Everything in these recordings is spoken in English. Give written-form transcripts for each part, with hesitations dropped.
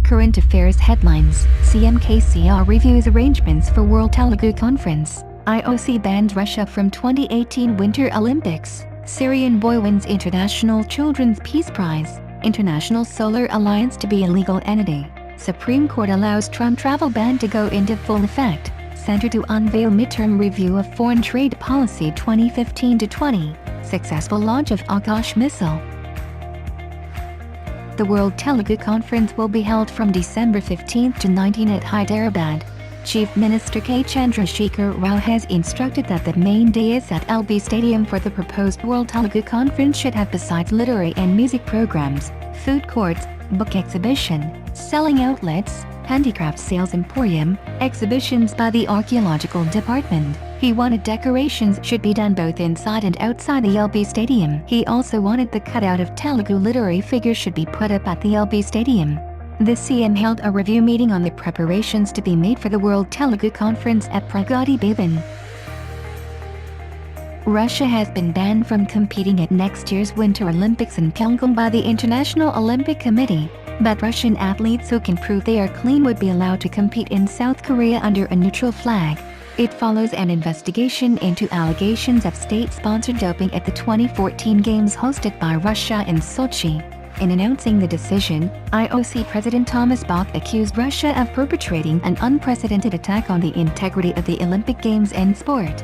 Current affairs headlines. CMKCR reviews arrangements for World Telugu Conference. IOC bans Russia from 2018 Winter Olympics. Syrian boy wins International Children's Peace Prize. International Solar Alliance to be a legal entity. Supreme Court allows Trump travel ban to go into full effect. Center to unveil midterm review of foreign trade policy 2015-20. Successful launch of Akash missile. The World Telugu Conference will be held from December 15 to 19 at Hyderabad. Chief Minister K. Chandrasekhar Rao has instructed that the main dais at LB Stadium for the proposed World Telugu Conference should have, besides literary and music programs, food courts, book exhibition, selling outlets, handicraft sales emporium, exhibitions by the archaeological department. He wanted decorations should be done both inside and outside the LB Stadium. He also wanted the cutout of Telugu literary figures should be put up at the LB Stadium. The CM held a review meeting on the preparations to be made for the World Telugu Conference at Pragati Bhavan. Russia has been banned from competing at next year's Winter Olympics in Pyeongchang by the International Olympic Committee, but Russian athletes who can prove they are clean would be allowed to compete in South Korea under a neutral flag. It follows an investigation into allegations of state-sponsored doping at the 2014 Games hosted by Russia in Sochi. In announcing the decision, IOC President Thomas Bach accused Russia of perpetrating an unprecedented attack on the integrity of the Olympic Games and sport.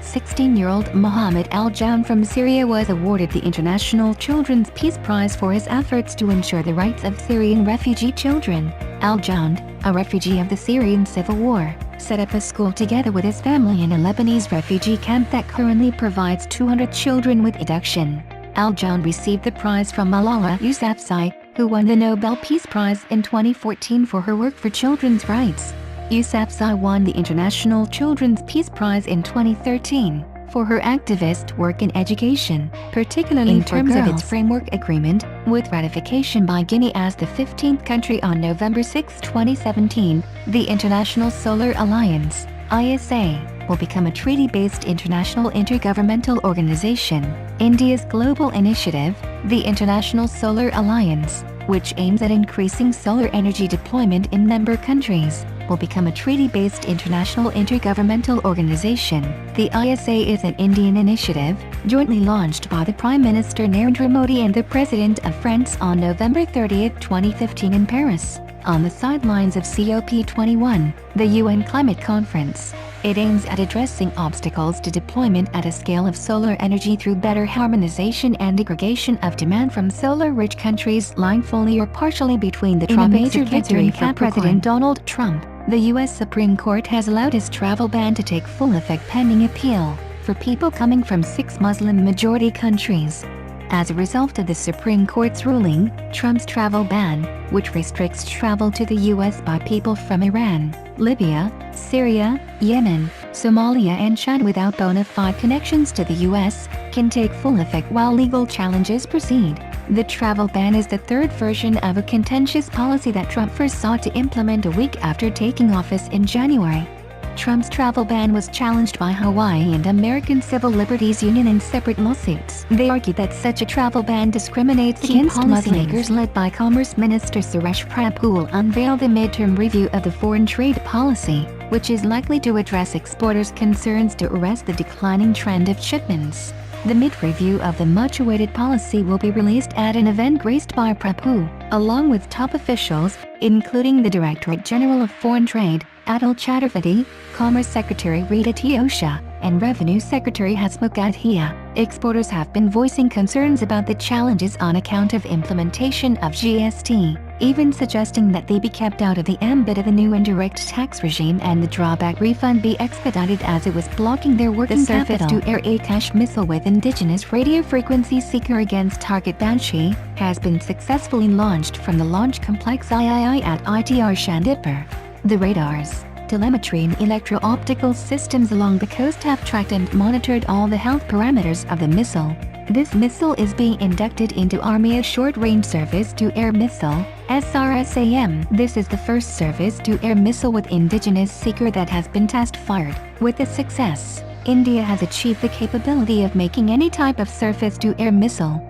16-year-old Mohamad Al Jounde from Syria was awarded the International Children's Peace Prize for his efforts to ensure the rights of Syrian refugee children. Al Jounde, a refugee of the Syrian civil war, set up a school together with his family in a Lebanese refugee camp that currently provides 200 children with education. Al Jounde received the prize from Malala Yousafzai, who won the Nobel Peace Prize in 2014 for her work for children's rights. Yousafzai won the International Children's Peace Prize in 2013 for her activist work in education, particularly in terms of its framework agreement, with ratification by Guinea as the 15th country on November 6, 2017. The International Solar Alliance (ISA) will become a treaty-based international intergovernmental organization. India's global initiative, the International Solar Alliance, which aims at increasing solar energy deployment in member countries, will become a treaty-based international intergovernmental organization. The ISA is an Indian initiative, jointly launched by the Prime Minister Narendra Modi and the President of France on November 30, 2015 in Paris, on the sidelines of COP21, the UN Climate Conference. It aims at addressing obstacles to deployment at a scale of solar energy through better harmonization and aggregation of demand from solar-rich countries lying fully or partially between the tropics. In a major victory for President Donald Trump, the U.S. Supreme Court has allowed his travel ban to take full effect pending appeal for people coming from 6 Muslim-majority countries. As a result of the Supreme Court's ruling, Trump's travel ban, which restricts travel to the U.S. by people from Iran, Libya, Syria, Yemen, Somalia and Chad without bona fide connections to the U.S., can take full effect while legal challenges proceed. The travel ban is the third version of a contentious policy that Trump first sought to implement a week after taking office in January. Trump's travel ban was challenged by Hawaii and American Civil Liberties Union in separate lawsuits. They argued that such a travel ban discriminates against policymakers led by Commerce Minister Suresh Prabhu will unveil the midterm review of the foreign trade policy, which is likely to address exporters' concerns to arrest the declining trend of shipments. The mid-review of the much-awaited policy will be released at an event graced by Prabhu, along with top officials, including the Directorate General of Foreign Trade, Atul Chaturvedi, Commerce Secretary Rita Tiosha, and Revenue Secretary Hasmukh Adhia. Exporters have been voicing concerns about the challenges on account of implementation of GST, even suggesting that they be kept out of the ambit of the new indirect tax regime and the drawback refund be expedited as it was blocking their working capital. The surface-to-air Akash missile with indigenous radio frequency seeker against target Banshee has been successfully launched from the launch complex III at ITR Chandipur. The radars, telemetry and electro-optical systems along the coast have tracked and monitored all the health parameters of the missile. This missile is being inducted into Army's Short-Range Surface-to-Air Missile, SRSAM. This is the first surface-to-air missile with indigenous seeker that has been test-fired. With this success, India has achieved the capability of making any type of surface-to-air missile.